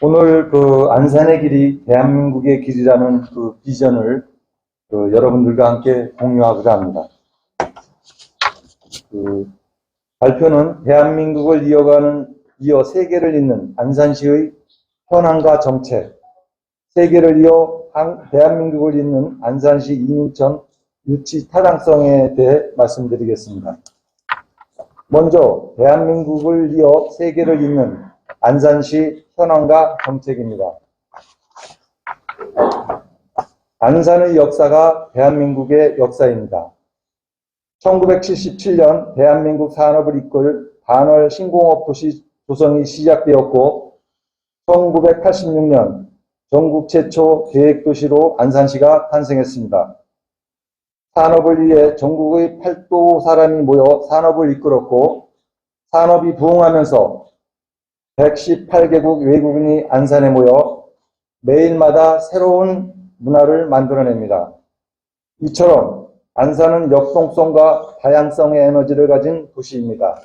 오늘 안산의 길이 대한민국의 길이라는 비전을 여러분들과 함께 공유하고자 합니다. 발표는 대한민국을 이어 세계를 잇는 안산시의 현황과 정책, 세계를 이어 대한민국을 잇는 안산시 이민청 유치 타당성에 대해 말씀드리겠습니다. 먼저 대한민국을 이어 세계를 잇는 안산시 현황과 정책입니다. 안산의 역사가 대한민국의 역사입니다. 1977년 대한민국 산업을 이끌 반월 신공업 도시 조성이 시작되었고 1986년 전국 최초 계획도시로 안산시가 탄생했습니다. 산업을 위해 전국의 8도 사람이 모여 산업을 이끌었고 산업이 부흥하면서 118개국 외국인이 안산에 모여 매일마다 새로운 문화를 만들어냅니다. 이처럼 안산은 역동성과 다양성의 에너지를 가진 도시입니다.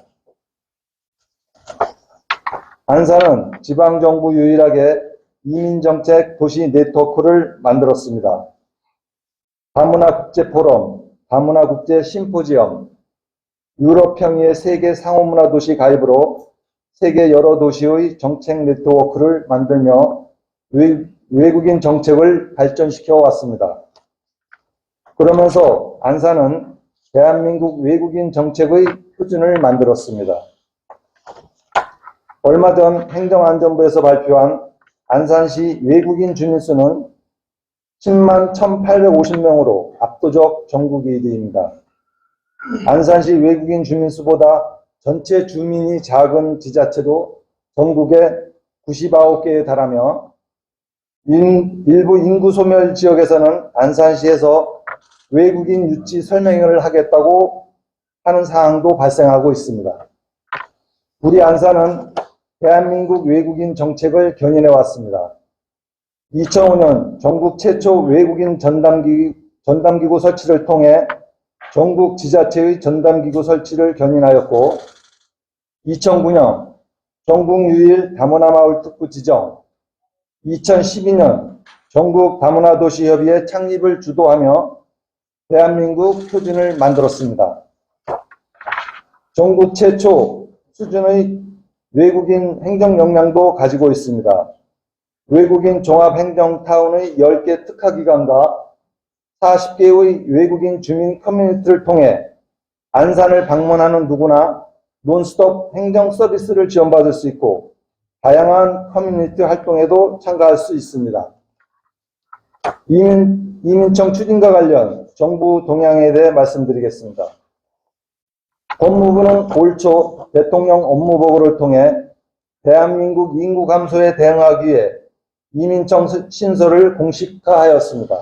안산은 지방정부 유일하게 이민정책 도시 네트워크를 만들었습니다. 다문화국제포럼, 다문화국제심포지엄, 유럽평의의 세계 상호문화도시 가입으로 세계 여러 도시의 정책 네트워크를 만들며 외국인 정책을 발전시켜 왔습니다. 그러면서 안산은 대한민국 외국인 정책의 표준을 만들었습니다. 얼마 전 행정안전부에서 발표한 안산시 외국인 주민수는 10만 1,850명으로 압도적 전국 1위입니다. 안산시 외국인 주민수보다 전체 주민이 작은 지자체도 전국에 99개에 달하며 일부 인구 소멸 지역에서는 안산시에서 외국인 유치 설명회를 하겠다고 하는 사항도 발생하고 있습니다. 우리 안산은 대한민국 외국인 정책을 견인해 왔습니다. 2005년 전국 최초 외국인 전담기구 설치를 통해 전국 지자체의 전담기구 설치를 견인하였고 2009년 전국 유일 다문화 마을 특구 지정, 2012년 전국 다문화 도시 협의회 창립을 주도하며 대한민국 표준을 만들었습니다. 전국 최초 수준의 외국인 행정 역량도 가지고 있습니다. 외국인 종합행정타운의 10개 특화기관과 40개의 외국인 주민 커뮤니티를 통해 안산을 방문하는 누구나 논스톱 행정 서비스를 지원받을 수 있고 다양한 커뮤니티 활동에도 참가할 수 있습니다. 이민청 추진과 관련 정부 동향에 대해 말씀드리겠습니다. 법무부는 올 초 대통령 업무보고를 통해 대한민국 인구 감소에 대응하기 위해 이민청 신설을 공식화하였습니다.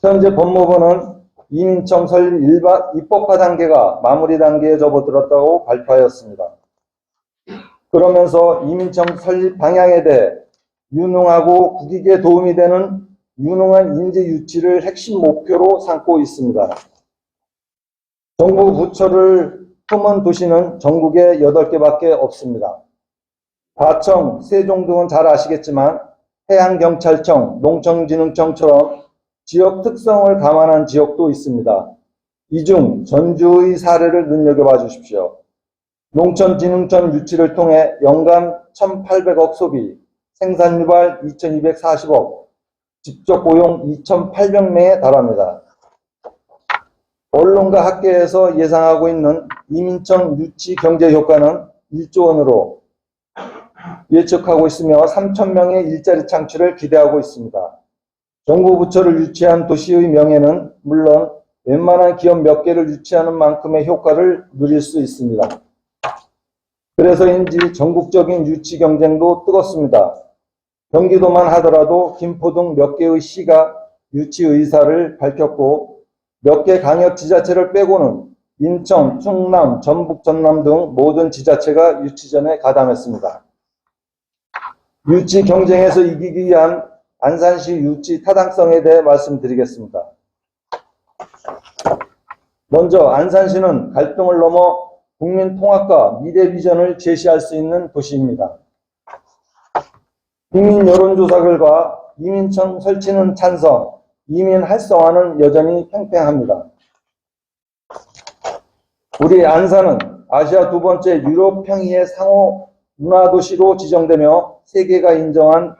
현재 법무부는 이민청 설립 입법화 단계가 마무리 단계에 접어들었다고 발표하였습니다. 그러면서 이민청 설립 방향에 대해 유능하고 국익에 도움이 되는 유능한 인재 유치를 핵심 목표로 삼고 있습니다. 정부 부처를 품은 도시는 전국에 8개밖에 없습니다. 과청, 세종 등은 잘 아시겠지만 해양경찰청, 농촌진흥청처럼 지역 특성을 감안한 지역도 있습니다. 이 중 전주의 사례를 눈여겨봐 주십시오. 농촌진흥청 유치를 통해 연간 1,800억 소비, 생산 유발 2,240억, 직접 고용 2,800명에 달합니다. 언론과 학계에서 예상하고 있는 이민청 유치 경제 효과는 1조 원으로 예측하고 있으며 3,000명의 일자리 창출을 기대하고 있습니다. 정부 부처를 유치한 도시의 명예는 물론 웬만한 기업 몇 개를 유치하는 만큼의 효과를 누릴 수 있습니다. 그래서인지 전국적인 유치 경쟁도 뜨겁습니다. 경기도만 하더라도 김포 등 몇 개의 시가 유치 의사를 밝혔고 몇 개 강역 지자체를 빼고는 인천, 충남, 전북, 전남 등 모든 지자체가 유치전에 가담했습니다. 유치 경쟁에서 이기기 위한 안산시 유치 타당성에 대해 말씀드리겠습니다. 먼저 안산시는 갈등을 넘어 국민 통합과 미래 비전을 제시할 수 있는 도시입니다. 국민 여론조사 결과 이민청 설치는 찬성, 이민 활성화는 여전히 팽팽합니다. 우리 안산은 아시아 두 번째 유럽 평의의 상호 문화도시로 지정되며 세계가 인정한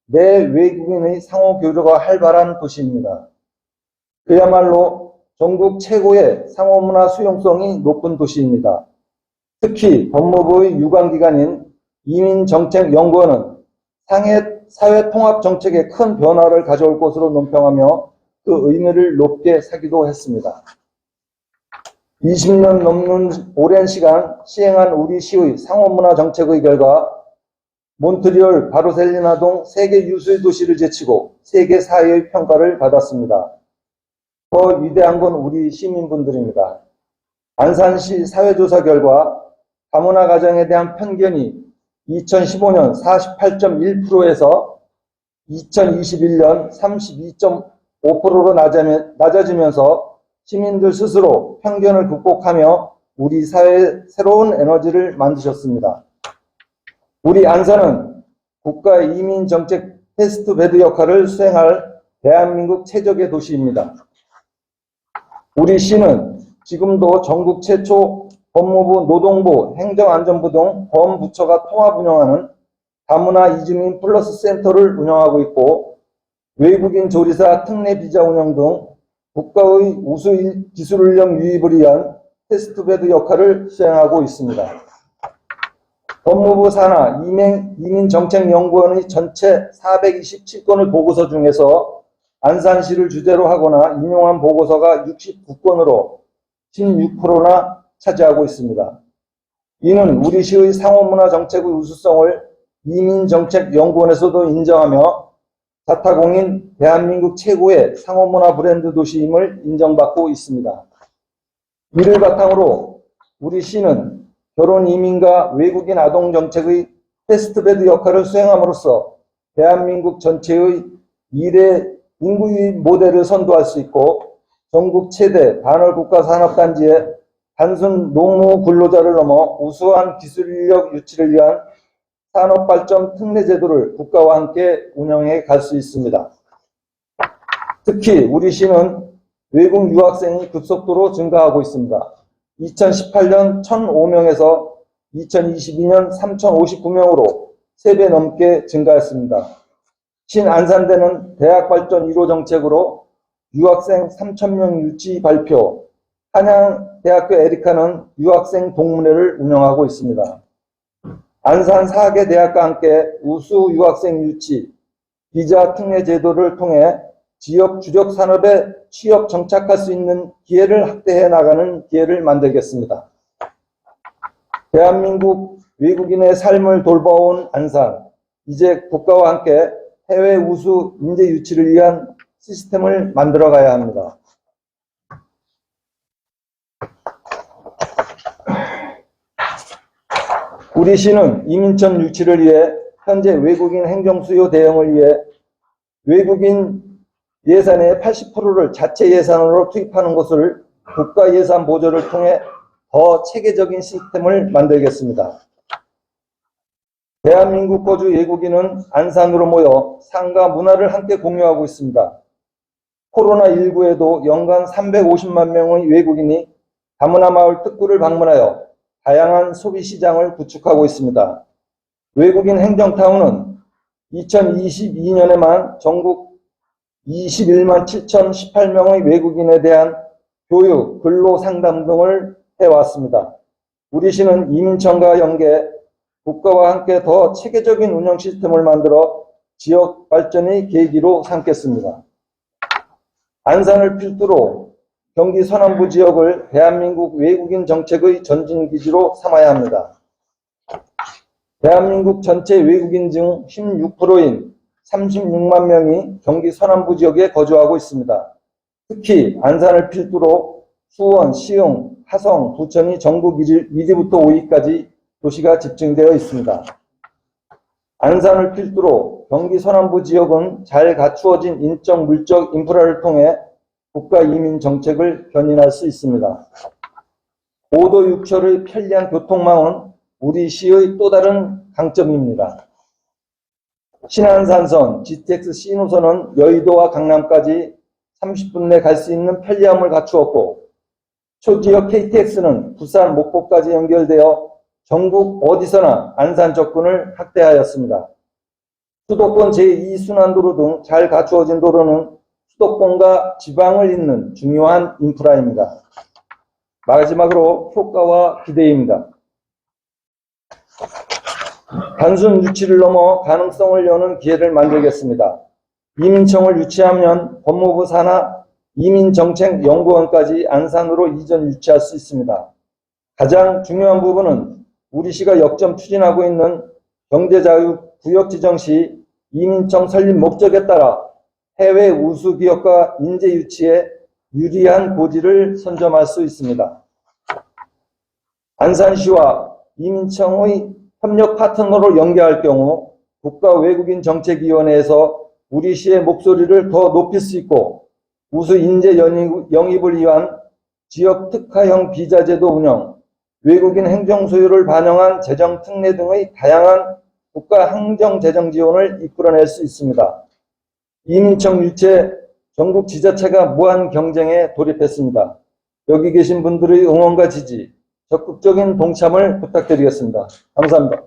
내 외국인의 상호 교류가 활발한 도시입니다. 그야말로 전국 최고의 상호 문화 수용성이 높은 도시입니다. 특히 법무부의 유관기관인 이민정책연구원은 사회통합정책에 큰 변화를 가져올 것으로 논평하며 그 의미를 높게 사기도 했습니다. 20년 넘는 오랜 시간 시행한 우리 시의 상호문화 정책의 결과 몬트리올 바르셀로나 동 세계 유수의 도시를 제치고 세계 4위의 평가를 받았습니다. 더 위대한 건 우리 시민분들입니다. 안산시 사회조사 결과 다문화 가정에 대한 편견이 2015년 48.1%에서 2021년 32.5%로 낮아지면서 시민들 스스로 편견을 극복하며 우리 사회에 새로운 에너지를 만드셨습니다. 우리 안산은 국가 이민정책 테스트베드 역할을 수행할 대한민국 최적의 도시입니다. 우리 시는 지금도 전국 최초 법무부, 노동부, 행정안전부 등 범부처가 통합 운영하는 다문화 이주민 플러스 센터를 운영하고 있고 외국인 조리사 특례 비자 운영 등 국가의 우수 기술인력 유입을 위한 테스트베드 역할을 수행하고 있습니다. 법무부 산하 이민정책연구원의 전체 427건의 보고서 중에서 안산시를 주제로 하거나 인용한 보고서가 69건으로 16%나 차지하고 있습니다. 이는 우리 시의 상호문화 정책의 우수성을 이민정책연구원에서도 인정하며 자타공인 대한민국 최고의 상호문화 브랜드 도시임을 인정받고 있습니다. 이를 바탕으로 우리 시는 결혼 이민과 외국인 아동 정책의 테스트베드 역할을 수행함으로써 대한민국 전체의 1대 인구 유입 모델을 선도할 수 있고 전국 최대 반월국가 산업단지의 단순 농무 근로자를 넘어 우수한 기술 인력 유치를 위한 산업발전 특례제도를 국가와 함께 운영해 갈 수 있습니다. 특히 우리 시는 외국 유학생이 급속도로 증가하고 있습니다. 2018년 1,005명에서 2022년 3,059명으로 3배 넘게 증가했습니다. 신안산대는 대학발전 1호 정책으로 유학생 3,000명 유치 발표, 한양대학교 에리카는 유학생 동문회를 운영하고 있습니다. 안산 4개 대학과 함께 우수 유학생 유치, 비자 특례 제도를 통해 지역 주력 산업에 취업 정착할 수 있는 기회를 확대해 나가는 기회를 만들겠습니다. 대한민국 외국인의 삶을 돌봐온 안산, 이제 국가와 함께 해외 우수 인재 유치를 위한 시스템을 만들어 가야 합니다. 우리 시는 이민천 유치를 위해 현재 외국인 행정 수요 대응을 위해 외국인 예산의 80%를 자체 예산으로 투입하는 것을 국가 예산 보조를 통해 더 체계적인 시스템을 만들겠습니다. 대한민국 거주 외국인은 안산으로 모여 삶과 문화를 함께 공유하고 있습니다. 코로나19에도 연간 350만 명의 외국인이 다문화 마을 특구를 방문하여 다양한 소비 시장을 구축하고 있습니다. 외국인 행정타운은 2022년에만 전국 21만 7,018명의 외국인에 대한 교육, 근로 상담 등을 해왔습니다. 우리 시는 이민청과 연계, 국가와 함께 더 체계적인 운영 시스템을 만들어 지역 발전의 계기로 삼겠습니다. 안산을 필두로 경기 서남부 지역을 대한민국 외국인 정책의 전진기지로 삼아야 합니다. 대한민국 전체 외국인 중 16%인 36만 명이 경기 서남부 지역에 거주하고 있습니다. 특히 안산을 필두로 수원, 시흥, 화성, 부천이 전국 1위부터 5위까지 도시가 집중되어 있습니다. 안산을 필두로 경기 서남부 지역은 잘 갖추어진 인적, 물적 인프라를 통해 국가 이민 정책을 견인할 수 있습니다. 5도 6철의 편리한 교통망은 우리 시의 또 다른 강점입니다. 신안산선 GTX C 노선은 여의도와 강남까지 30분 내 갈 수 있는 편리함을 갖추었고, 초지역 KTX는 부산, 목포까지 연결되어 전국 어디서나 안산 접근을 확대하였습니다. 수도권 제2순환도로 등 잘 갖추어진 도로는 수도권과 지방을 잇는 중요한 인프라입니다. 마지막으로 효과와 기대입니다. 단순 유치를 넘어 가능성을 여는 기회를 만들겠습니다. 이민청을 유치하면 법무부 산하 이민정책연구원까지 안산으로 이전 유치할 수 있습니다. 가장 중요한 부분은 우리 시가 역점 추진하고 있는 경제자유 구역 지정 시 이민청 설립 목적에 따라 해외 우수 기업과 인재 유치에 유리한 고지를 선점할 수 있습니다. 안산시와 이민청의 협력 파트너로 연계할 경우 국가외국인정책위원회에서 우리 시의 목소리를 더 높일 수 있고, 우수 인재 영입을 위한 지역 특화형 비자 제도 운영, 외국인 행정 소유를 반영한 재정 특례 등의 다양한 국가 행정 재정 지원을 이끌어낼 수 있습니다. 이민청 유치 전국 지자체가 무한 경쟁에 돌입했습니다. 여기 계신 분들의 응원과 지지, 적극적인 동참을 부탁드리겠습니다. 감사합니다.